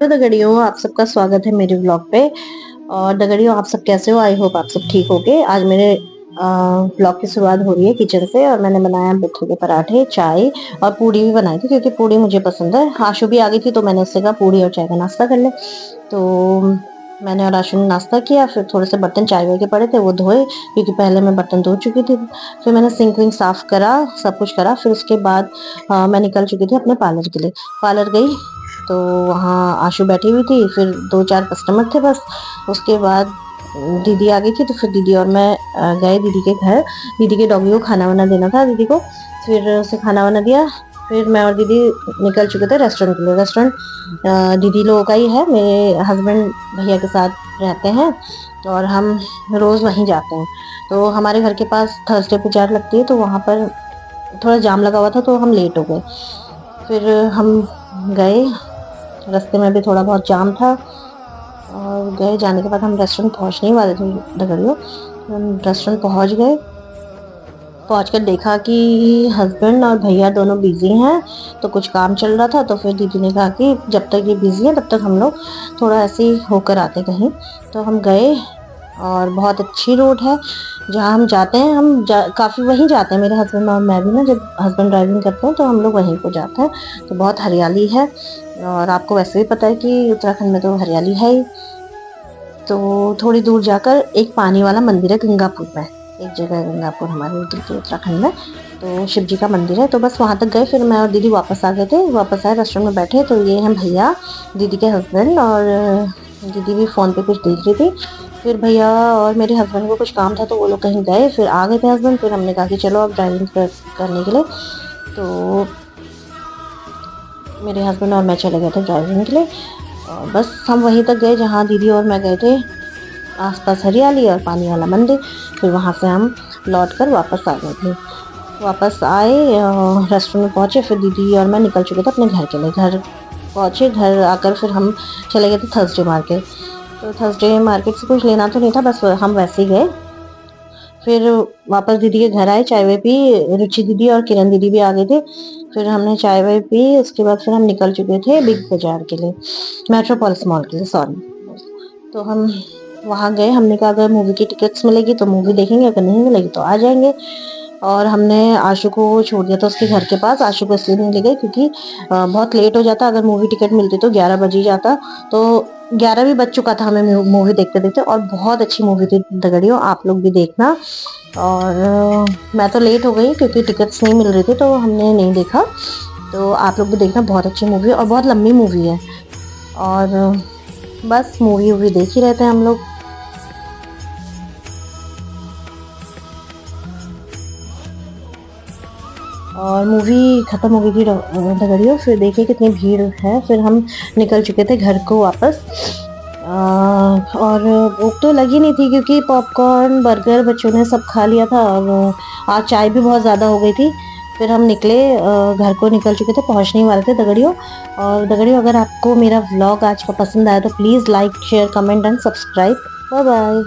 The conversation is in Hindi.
तो दगड़ियों, आप सबका स्वागत है मेरे ब्लॉग पे। और दगड़ियों, आप सब कैसे हो? आई होप आप सब ठीक होगे। आज मेरे ब्लॉग की शुरुआत हो रही है किचन से, और मैंने बनाया मेथी के पराठे, चाय और पूड़ी भी बनाई थी, क्योंकि पूड़ी मुझे पसंद है। आशु भी आ गई थी तो मैंने उससे कहा पूड़ी और चाय का नाश्ता कर ले। तो मैंने और आशु ने नाश्ता किया, फिर थोड़े से बर्तन चाय वाय के पड़े थे वो धोए, क्योंकि पहले मैं बर्तन धो चुकी थी। फिर मैंने सिंक विंक साफ करा, सब कुछ करा। फिर उसके बाद मैं निकल चुकी थी अपने पार्लर के लिए। पार्लर गई तो वहाँ आशु बैठी हुई थी, फिर 2-4 कस्टमर थे बस। उसके बाद दीदी आ गई थी, तो फिर दीदी और मैं गए दीदी के घर। दीदी के डॉगी को खाना वाना देना था दीदी को, फिर उसे खाना वाना दिया। फिर मैं और दीदी निकल चुके थे रेस्टोरेंट के लिए। रेस्टोरेंट दीदी लोगों का ही है, मेरे हस्बैंड भैया के साथ रहते हैं, और हम रोज़ वहीं जाते हैं। तो हमारे घर के पास थर्सडे को जार लगती है, तो वहाँ पर थोड़ा जाम लगा हुआ था, तो हम लेट हो गए। फिर हम गए, रास्ते में भी थोड़ा बहुत जाम था, और गए। जाने के बाद हम रेस्टोरेंट पहुंचने ही वाले थे दगड़ियों। हम रेस्टोरेंट पहुंच गए। पहुंचकर देखा कि हस्बैंड और भैया दोनों बिजी हैं, तो कुछ काम चल रहा था। तो फिर दीदी ने कहा कि जब तक ये बिजी हैं तब तक हम लोग थोड़ा ऐसे ही होकर आते कहीं। तो हम गए, और बहुत अच्छी रोड है जहाँ हम जाते हैं। काफ़ी वहीं जाते हैं, मेरे हस्बैंड और मैं भी ना, जब हस्बैंड ड्राइविंग करते हैं तो हम लोग वहीं को जाते हैं। तो बहुत हरियाली है, और आपको वैसे भी पता है कि उत्तराखंड में तो हरियाली है ही। तो थोड़ी दूर जाकर एक पानी वाला मंदिर है गंगापुर में, एक जगह है गंगापुर हमारे उधर के उत्तराखंड में। तो शिव जी का मंदिर है। तो बस वहाँ तक गए, फिर मैं और दीदी वापस आ गए थे। वापस आए, रेस्टोरेंट में बैठे, तो ये हैं भैया, दीदी के हस्बैंड, और दीदी भी फ़ोन पे कुछ देख रही थी। फिर भैया और मेरे हस्बैंड को कुछ काम था, तो वो लोग कहीं गए, फिर आ गए थे हस्बैंड। फिर हमने कहा कि चलो अब ड्राइविंग करने के लिए। तो मेरे हस्बैंड और मैं चले गए थे ड्राइविंग के लिए, और बस हम वहीं तक गए जहाँ दीदी और मैं गए थे। आसपास हरियाली और पानी वाला मंदिर। फिर वहाँ से हम लौट कर वापस आ गए थे। वापस आए, रेस्टोरेंट में पहुँचे, फिर दीदी और मैं निकल चुके थे अपने घर के लिए। घर पहुँचे, घर आकर फिर हम चले गए थे थर्सडे मार्केट। तो थर्सडे मार्केट से कुछ लेना तो नहीं था, बस हम वैसे ही गए। फिर वापस दीदी के घर आए, चाय वाय पी। रुचि दीदी और किरण दीदी भी आ गए थे। फिर हमने चाय वाय पी। उसके बाद फिर हम निकल चुके थे बिग बाजार के लिए, मेट्रोपोलिस मॉल के लिए, सॉरी। तो हम वहाँ गए। हमने कहा अगर मूवी की टिकट्स मिलेगी तो मूवी देखेंगे, अगर नहीं मिलेगी तो आ जाएंगे। और हमने आशु को छोड़ दिया था उसके घर के पास। आशु को इसलिए नहीं ले गए क्योंकि बहुत लेट हो जाता। अगर मूवी टिकट मिलती तो 11 बज ही जाता। तो 11 भी बज चुका था हमें मूवी देखते देखते, और बहुत अच्छी मूवी थी दगड़ियों, आप लोग भी देखना। और मैं तो लेट हो गई क्योंकि टिकट्स नहीं मिल रही थी, तो हमने नहीं देखा। तो आप लोग भी देखना, बहुत अच्छी मूवी है और बहुत लंबी मूवी है। और बस मूवी वूवी देख ही रहते हैं हम लोग। और मूवी खत्म हो गई थी दगड़ियों। फिर देखिए कितनी भीड़ है। फिर हम निकल चुके थे घर को वापस। और भूख तो लगी नहीं थी क्योंकि पॉपकॉर्न बर्गर बच्चों ने सब खा लिया था, और आज चाय भी बहुत ज़्यादा हो गई थी। फिर हम निकले, घर को निकल चुके थे, पहुंचने ही वाले थे दगड़ियों। और दगड़ियों, अगर आपको मेरा व्लॉग आज का पसंद आया तो please like share comment and subscribe. Bye bye.